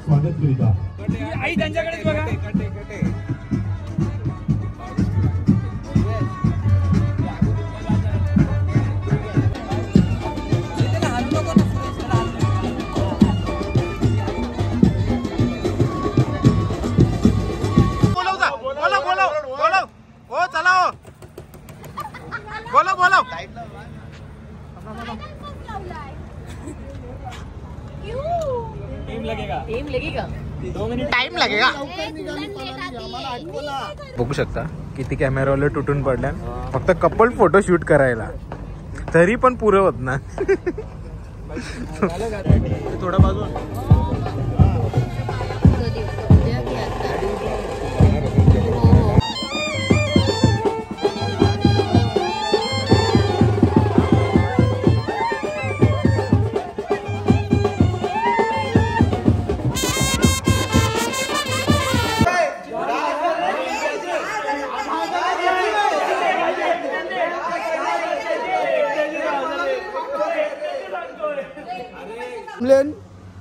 स्वागत करीता आई त्यांच्याकडेच बघा. टाइम लगेगा. बघू शकता किती कॅमेरावाले तुटून पडल्या फक्त कपल फोटो शूट करायला, तरी पण पुरं होत ना. थोडा बाजू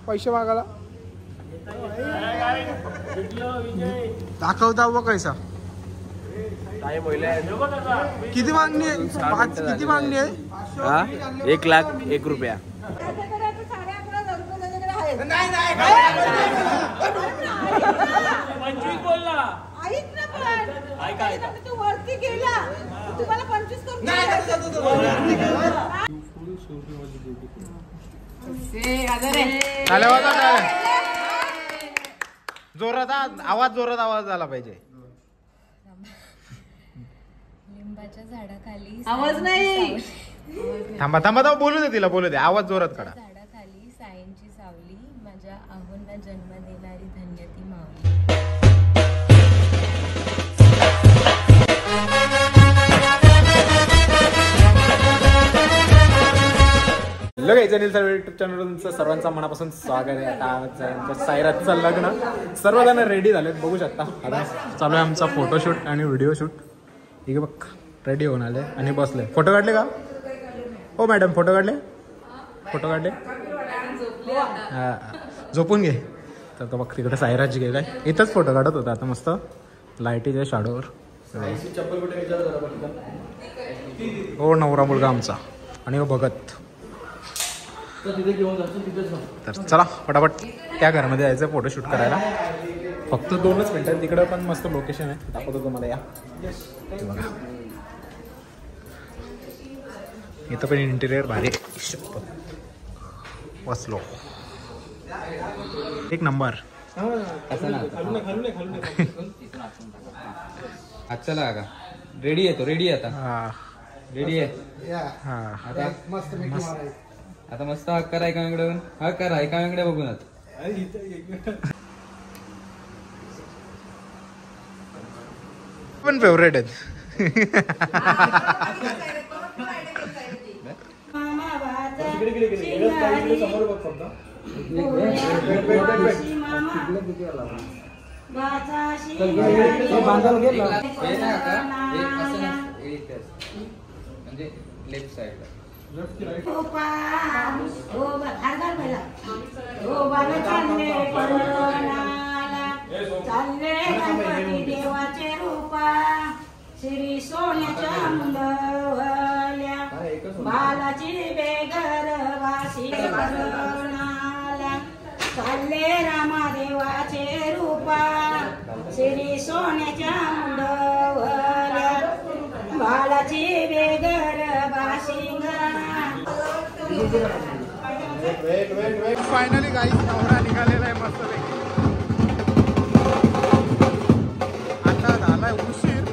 पैसे मागायला दाखवता व कैसा किती मागणी आहे? किती मागणी आहे? 1,01,000 रुपया. जोरात आवाज आला पाहिजे. लिंबाच्या झाडाखाली आवाज नाही. थांबा बोलू दे तिला, बोलू दे. आवाज जोरात काढा. झाडाखाली सायंची सावली, माझ्या आहोंना जन्म देणारी धन्य ती माऊली. युट्यूब चॅनल तुमचं सर्वांचं मनापासून स्वागत आहे. आता सायराजचं लग्न, सर्वजण रेडी झालेत बघू शकता. आता चालू आहे आमचा फोटोशूट आणि व्हिडिओ शूट. ठीक आहे, बघ रेडी होऊन आले आणि बसले. फोटो काढले का हो मॅडम? फोटो काढले हा, झोपून घे. तर बघ तिकडे सायराज गेलाय, इथंच फोटो काढत होता. आता मस्त लाईटीच्या शाडोवर. हो नवरा मुलगा आमचा आणि हो बघत. तर चला फटाफट त्या घरामध्ये जायचं फोटोशूट करायला. फक्त 2च मिनिटं. तिकडं पण मस्त लोकेशन आहे, दाखवतो तुम्हाला. या बघा, इथं पण इंटिरियर भारी बसलो. एक नंबर. चला का रेडी आहे तो. रेडी आहे आता. रेडी आहे. आता मस्त हक करा एकामेकडे. हक करा एकामेकडे बघून. पण फेवरेट आहेत. म्हणजे लेफ्ट साइड देवाचे रूपा श्री सोन्याच्या मुंडवल्या बालाची बेगर वाशी करणाला चालले रामादेवाचे रूपा श्री सोन्याच्या मुंडवल्या बालाची बेगर फायनली गाईस नवरा निघालेला आहे मस्तपैकी. आता झालाय उशीर.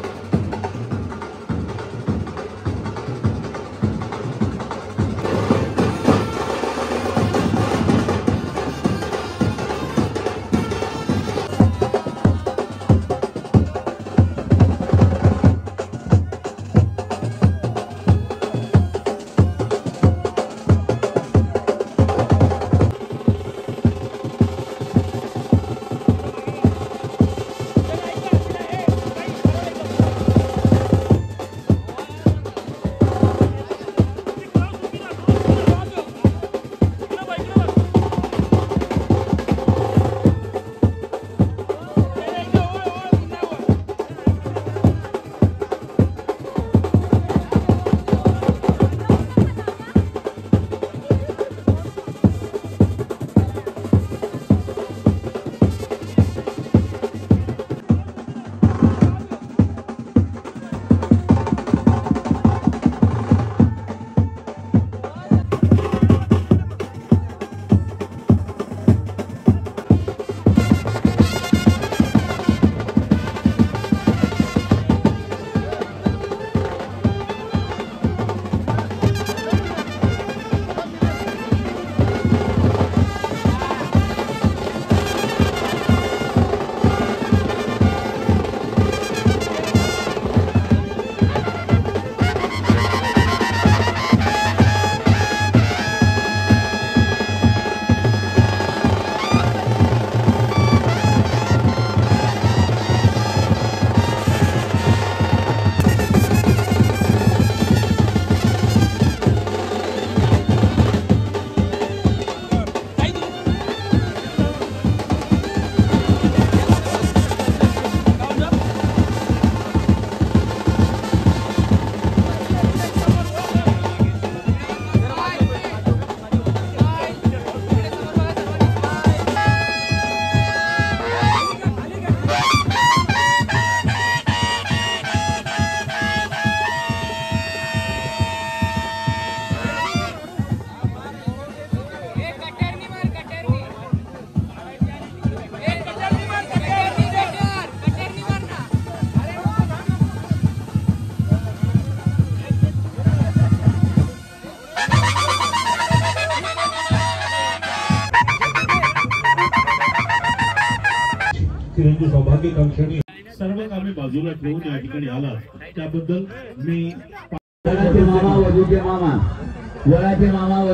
सौभाग्यकांक्षणी सर्व कामे बाजूला ठेवून या ठिकाणी आला त्याबद्दल मी मामा वधूचे मामा वराचे मामा 1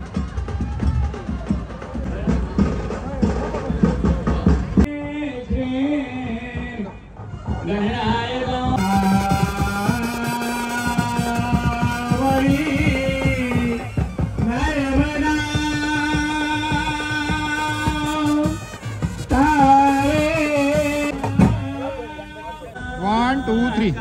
2 3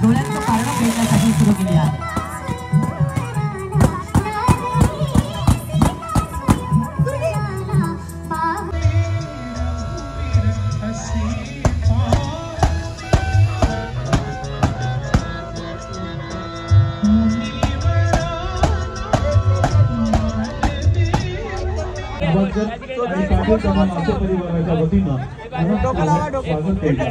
डोळ्यांचं पारणं फेडण्यासाठी सुरू केली आहे. आणि पाटील समाज आमच्या परिवाराच्या वतीनं स्वागत केलं.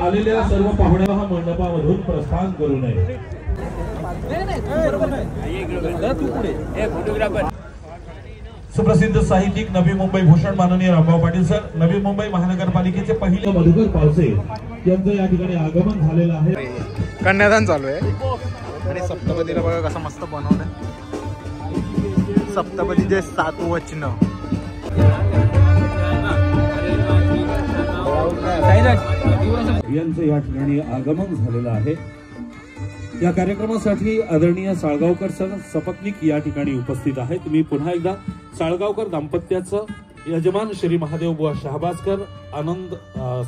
आलेल्या सर्व पाहुण्या हा मंडपामधून प्रस्थान करू नये. सुप्रसिद्ध साहित्यिक नवी मुंबई भूषण माननीय रामभाऊ पाटील सर, नवी मुंबई महानगरपालिकेचे पहिले मधुकर पावसे यांचं या ठिकाणी आगमन झालेलं आहे. कन्यादान चालू आहे आणि सप्तपदीला बघा कसं मस्त बनवलं. सप्तपदीचे 7 वचन यांचं या ठिकाणी आगमन झालेलं आहे. या कार्यक्रमासाठी आदरणीय साळगावकर सर सपत्नीक या ठिकाणी उपस्थित आहेत. मी पुन्हा एकदा साळगावकर दाम्पत्याचं यजमान श्री महादेव बुवा शहाबाजकर आनंद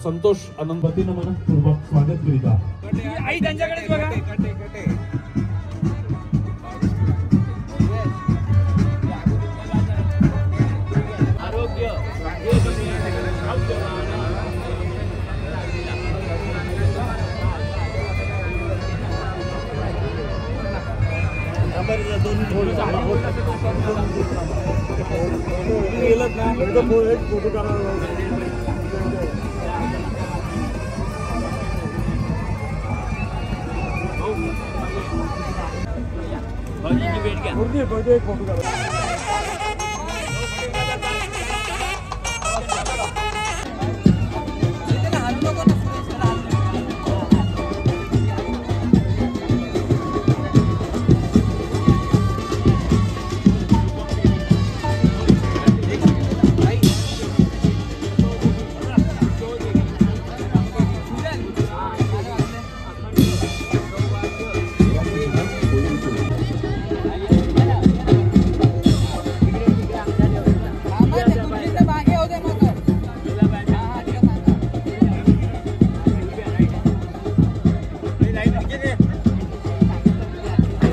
संतोष आनंदतीनं मनपूर्वक स्वागत करीता. आई त्यांच्याकडेच बघा.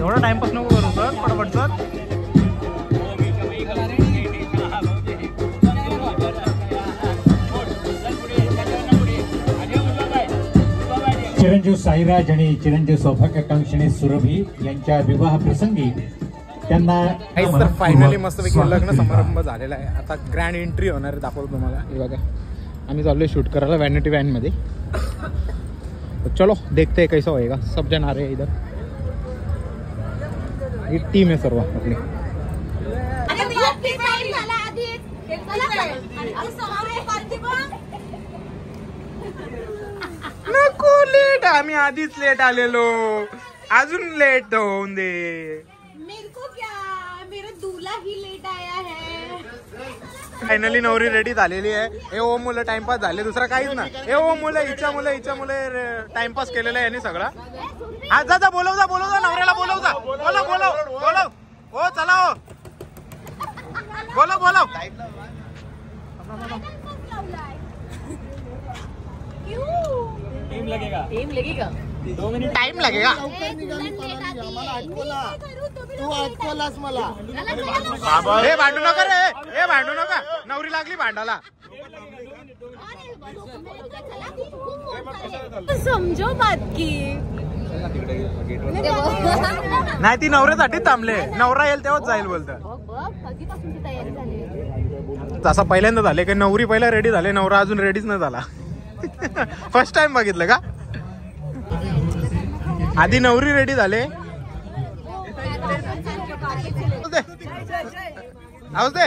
एवढा टाइमपास नको करू सर, पटपट सर. चिरंजीव साईराज आणि चिरंजीव सौभाग्यकांक्षणी सुरभी यांच्या विवाह प्रसंगी त्यांना तर फायनली मस्तपैकी लग्न समारंभ झालेला आहे. आता ग्रँड एंट्री होणार आहे, दाखवतो तुम्हाला. हे बघा आम्ही चाललोय शूट करायला वॅनिटी व्हॅन मध्ये. चलो देखते हैं कैसा होएगा. सब जन आ रहे हैं इधर. ही टीम आहे सर्व आपली. नको लेट, आम्ही आधीच लेट आलेलो, अजून लेट होऊन दे. मेरे को क्या, मेरा दूल्हा ही लेट आया है. फायनली नवरी रेडी झालेली आहे. हे ओ मुलं टाइमपास झाले, दुसरा काहीच ना. हे ओ मुलं हिच्या मुलं टाइमपास केलेला आहे यांनी सगळा. हा जा बोलव जा नवऱ्याला बोलव जा. बोलव हो चला हो बोलव. टाइम लगेगा 2 मिनिट. टाइम लगेगा. हे भांडू नका रे, हे भांडू नका. नवरी लागली भांडाला. समजो बात की. नाही ती नवऱ्यासाठी थांबले, नवरा येईल तेव्हाच जाईल बोलत. कधीपासूनची तयारी झाली. असा पहिल्यांदा झाले की नवरी पहिला रेडी झाले, नवरा अजून रेडीच नाही झाला. फर्स्ट टाइम बघितलं का? आधी नवरी रेडी झाले. आवाज दे.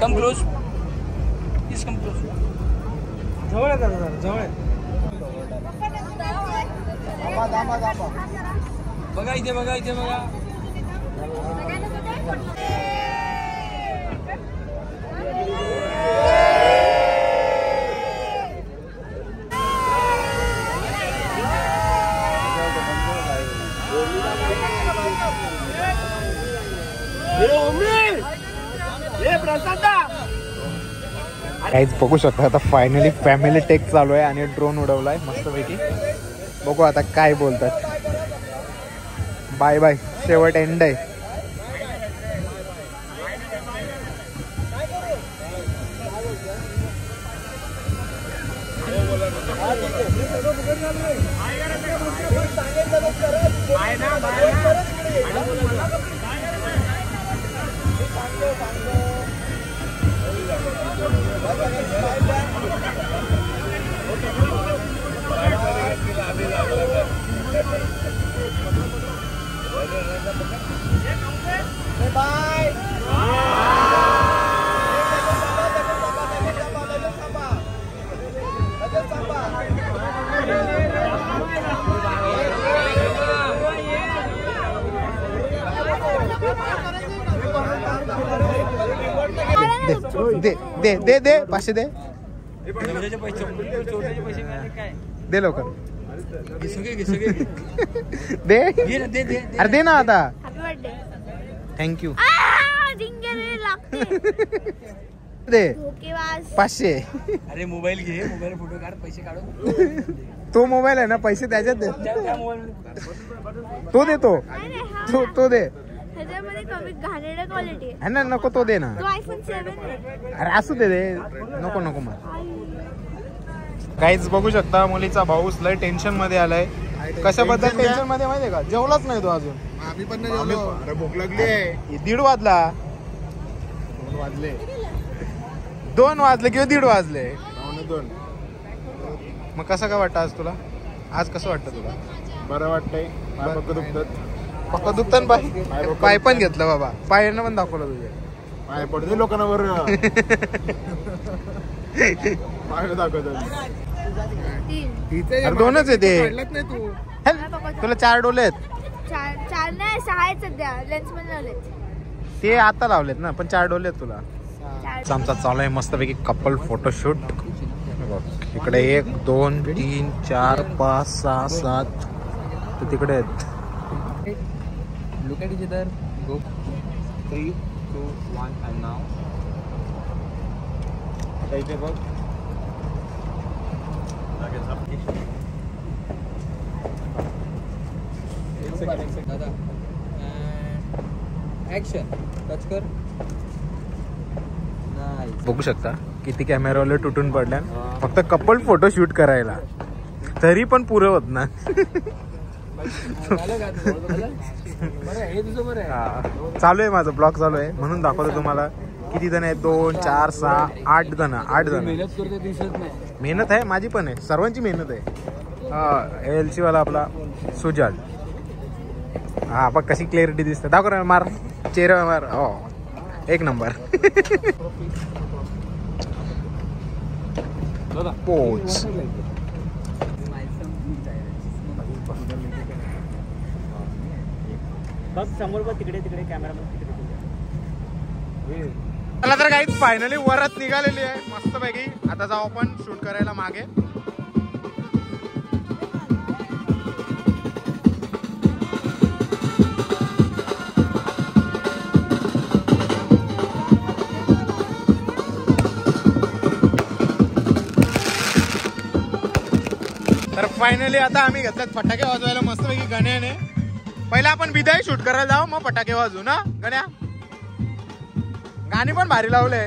Come close. Please come close. जवळ आहे दादा, जवळ आहे. बघा इथे बघा, इथे बघा. काहीच बघू शकता. आता फायनली फॅमिली टेक चालू आहे आणि ड्रोन उडवलाय मस्तपैकी. बघू आता काय बोलतात. बाय बाय, शेवट एंड आहे. दे दे दे दे 500 दे. दे लवकर. दे अरे दे ना आता. थँक्यू. दे 500. अरे मोबाईल घे, मोबाईल फोटो काढ, पैसे काढू. तो मोबाईल आहे ना, पैसे त्याच्यात दे. तो देतो. तो दे. है ना, नको तो दे ना. अरे असू दे. नको नको मग. काहीच बघू शकता मुलीचा भाऊ लय टेन्शन मध्ये आलाय. कशाबद्दल टेन्शन मध्ये माहितीये का? जेवलाच नाही तो अजून. आम्ही पण नाही जेवलो. अरे भूक लागली आहे. 1:30 वाजला. 2 वाजले किंवा 1:30 वाजले. 2. मग कसं काय वाटतं आज तुला? आज कसं वाटतं तुला? बरं वाटतंय. पक्का दुखतं पाय पण घेतलं बाबा. पायानं पण दाखवलं तुझे. पाय पडते लोकांना वर. पाय दाखवत. 2च आहे ते. तुला 4 डोले आहेत. 4 नाही 6 आहेत सध्या. लेन्स पण लावलेत. ते आता लावलेत ना, पण 4 डोले आहेत तुला. आमचा चालू आहे मस्तपैकी कपल फोटोशूट. इकडे 1 2 3 4 5 6 7 तर तिकडे आहेत. Look at each other. Go. 3, 2, 1 and now. आता इथे बघ. एक सेकंड दादा. ऍक्शन टच कर. बघू शकता किती कॅमेरावाले तुटून पडल्या फक्त कपल फोटो शूट करायला, तरी पण पुरं होत ना. चालू आहे माझं ब्लॉग चालू आहे म्हणून दाखवतो तुम्हाला. किती जण आहेत? 2 4 6 8 जण. 8 जण मेहनत आहे माझी पण आहे, सर्वांची मेहनत आहे. हा एलसी वाला आपला सुजाल. हा बघ कशी क्लिअरिटी दिसते. दाखव मार चेहरा मार. हो एक नंबर. पोच समोर बघ तिकडे तिकडे कॅमेरा तिकडे. मला तर काही फायनली वरात निघालेली आहे मस्त पैकी. आता जाऊ आपण शूट करायला मागे. तर फायनली आता आम्ही घेतल्यात फटाके वाजवायला मस्त पैकी गण्याने. पहिला आपण विदाई शूट करायला जाऊ मग फटाके वाजवू ना गण्या. गाणी पण भारी लावले.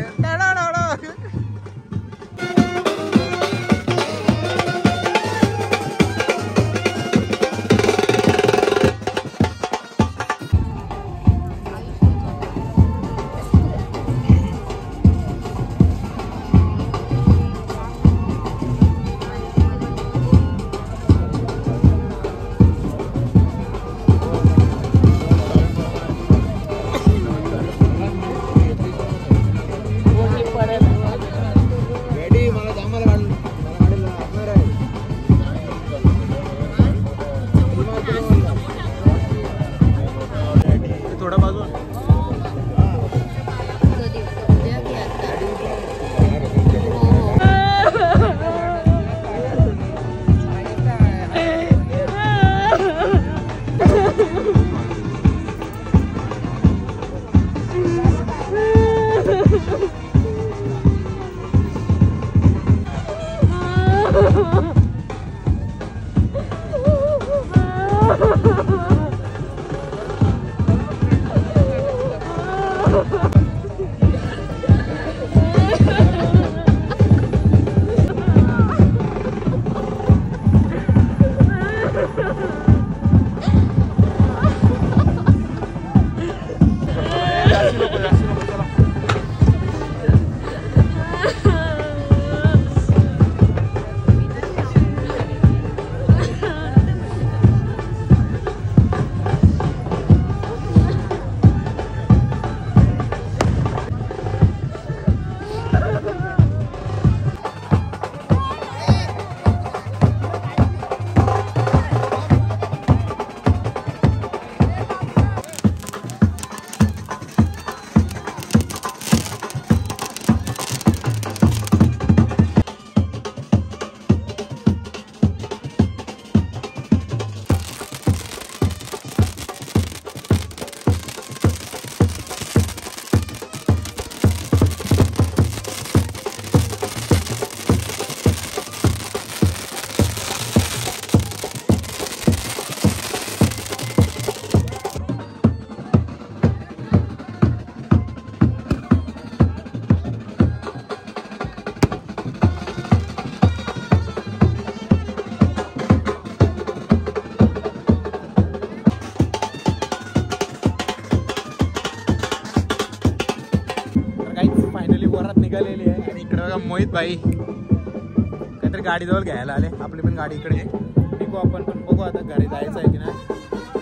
निघालेली आहे आणि इकडे बघा मोहित भाई काहीतरी गाडीजवळ घ्यायला आले. आपली पण गाडी इकडे निघू आपण पण बघू आता घरी जायचं आहे की नाही.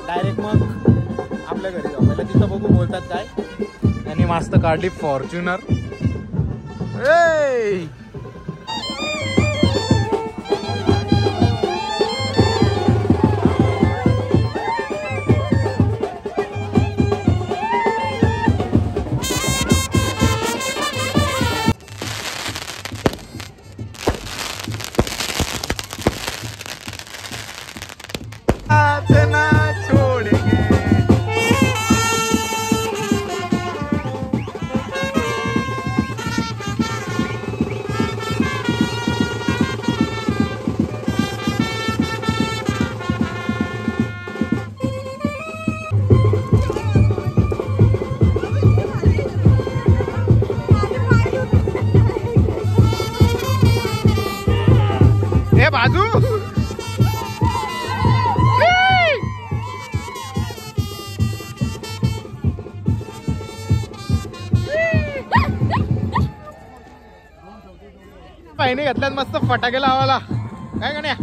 डायरेक्ट मग आपल्या घरी जाऊ. पहिला तिथं बघू बोलतात काय. आणि मस्त काढली फॉर्च्युनर. बाजू पाहिजे घेतल्यात मस्त फटाके लावायला काय गण्या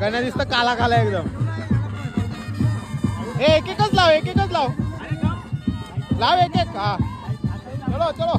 गण्या दिसत काला काला एकदम एक एकच लाव एक एकच लाव लाव एक एक हा चलो चलो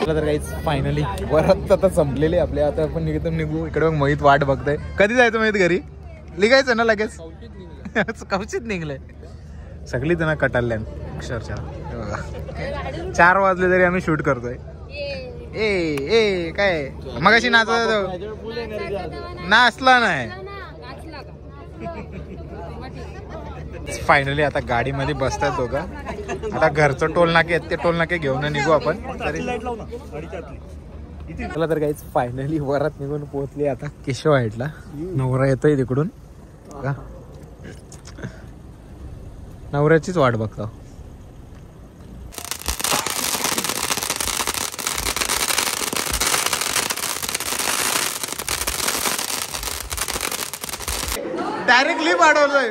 तर काहीच फायनली वरात आता संपलेली आपल्या आता आपण निघू इकडे मोहित वाट बघताय कधी जायचं मोहित घरी निघायचं ना लगेच कवचित निघलंय सगळी त्यांना कटालल्या अक्षरशः बघा 4 वाजले तरी आम्ही शूट करतोय ए ए काय मगाशी नाचत नाचला नाही फायनली आता गाडीमध्ये बसतात दोघं आता घरचं टोल नाके आहेत ते टोल नाके घेऊन निघू आपण चला तर काहीच फायनली वरात निघून पोहोचली आता केशव हाईटला नवरा येतोय तिकडून का नवऱ्याचीच वाट बघतो डायरेक्ट लिफ्ट अडवलोय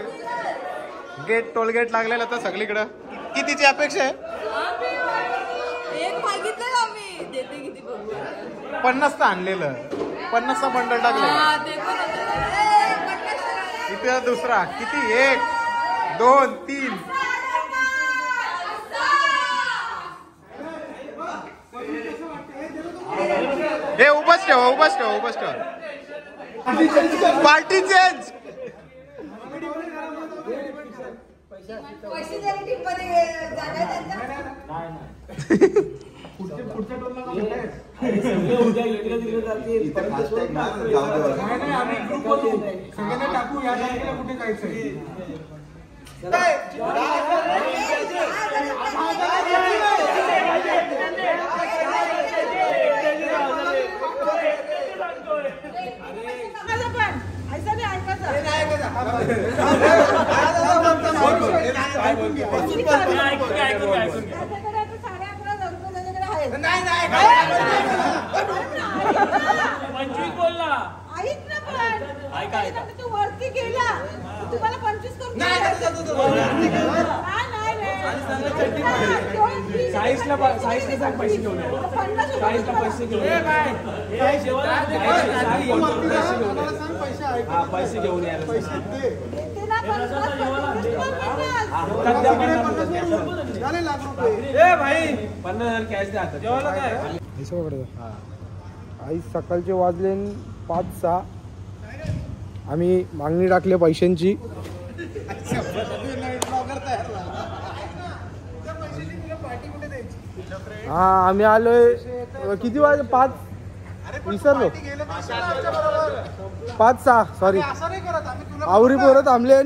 गेट टोल गेट लागलेलं आता सगळीकडं कितीची अपेक्षा आहे 50चं आणलेलं 50चा बंडल टाकलेला इथे दुसरा किती 1 2 3 हे उभंच ठेवा उभंच ठेवा उभंच ठेवा पार्टी चेंज वरती गेला तुम्हाला 25 करून पैसे घेऊन आई सकाळचे वाजले 5-6 आम्ही मागणी टाकली पैशांची हा आम्ही आलोय किती वाजले 5 विसरलो 5-6 सॉरी आवरी पोरं थांबले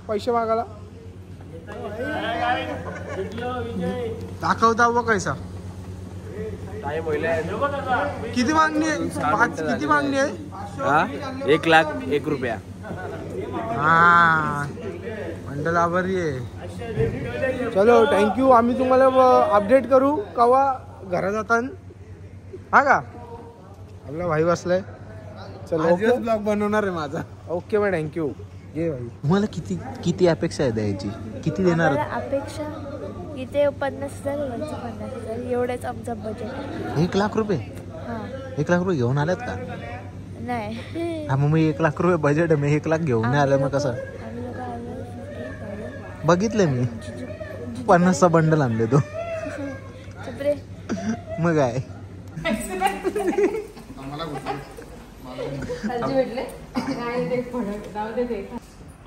पैसे मागायला दाखवता व कैसा किती मागणी आहे 5 किती मागणी आहे 1,01,000 रुपया हा मंडल आभारी आहे चलो थँक्यू आम्ही तुम्हाला अपडेट करू कवा घरा जाताना हा का आपला भाई बसलाय चल ब्लॉग बनवणार आहे माझा. Okay bye, thank you. घे भाई. मला किती अपेक्षा आहे द्यायची, किती देणार? अपेक्षा इथे 50,000 50,000 एवढंच आमचं बजेट. 1 लाख रुपये? 1 लाख रुपये घेऊन आल्यात का? नाही. हा मग मी 1 लाख रुपये बजेट आहे, मी 1 लाख घेऊन नाही आलं मग कसं? बघितलं मी 50चा बंडल आणले तो. मग काय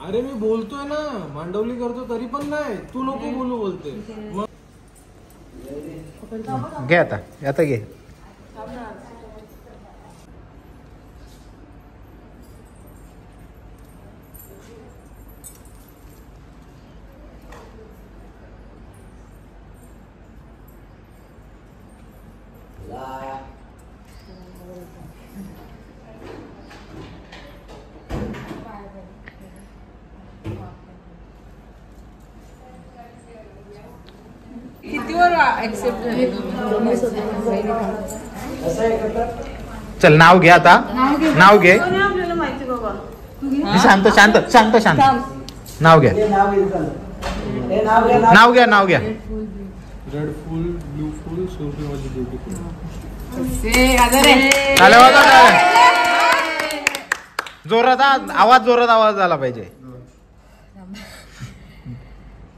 अरे मी बोलतोय ना, मांडवली करतो तरी पण नाही, तू नको बोलू बोलते. घे आता घे. चल नाव घे आता, नाव घे. शांत शांत शांत शांत. नाव घ्या. रेड फुल, ब्लू फुल, सूर्यवंशी ब्युटीफुल. जोरात आवाज झाला पाहिजे.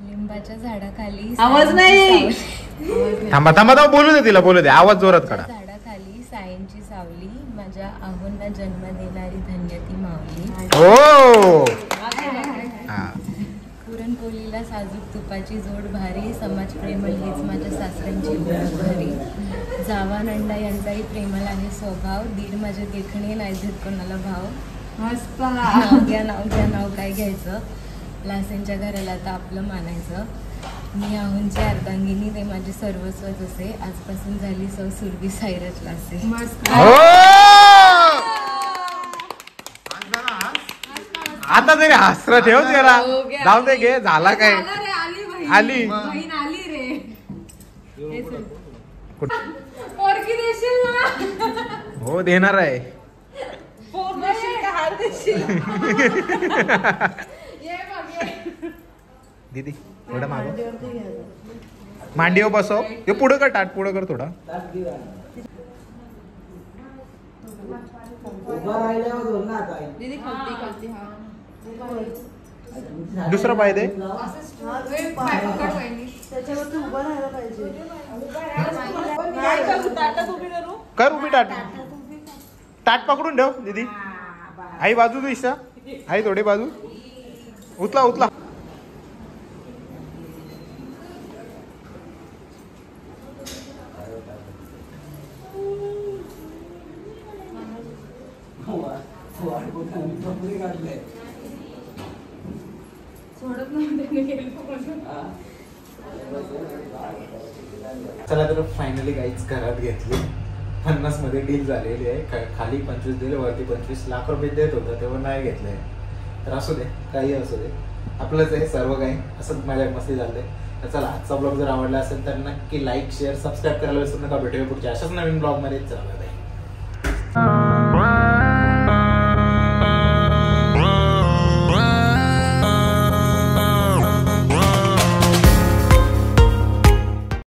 लिंबाच्या झाडाखाली आवाज नाही. थांबा बोलू दे तिला, बोलू दे. आवाज जोरात काढा. झाडाखाली सायंची सावली, माझ्या आहोंना जन्म देणारी धन्य ती माऊली. हो. पुरणपोळीला साजूक तुपाची जोड भारी, समाज प्रेमळ हीच माझ्या सासऱ्यांची ओळख भारी. जावा नंदा यांचाही प्रेमळ आहे स्वभाव, दीड माझे देखणे नाही देत कोणाला भाव. नाव काय घ्यायचं, लासेंच्या घराला तर आपलं मानायचं. मी आहोंची अर्धांगिनी, ते माझे सर्वस्वच असे, आजपासून झाली सौ सुरभी सायरच लासे. आता तरी हसरा ठेव जरा. जाऊ दे, घे. झाला काय? आली हो, देणार आहे. दीदी थोडा मागो, मांडीवर बसव. हे पुढं कर, ताट पुढं कर थोडा. दुसरा पाय दे. कर उभी ताट पकडून ठेव दीदी. आई बाजू दिसता, आई थोडी बाजू उचला. चला तर फायनली गाईच घरात घेतली. 50 मध्ये डील झालेली आहे. खाली 25 दिले, वरती 25 लाख रुपये देत होतं तेव्हा नाही घेतलंय. तर असू दे, काही असू दे, आपलंच आहे सर्व काही. असंच माझ्या मस्ती झालंय. तर चला, आजचा ब्लॉग जर आवडला असेल तर नक्की लाईक, शेअर, सबस्क्राईब करायला विसरू नका. भेटूया पुढच्या अशाच नवीन ब्लॉग मध्ये. चला.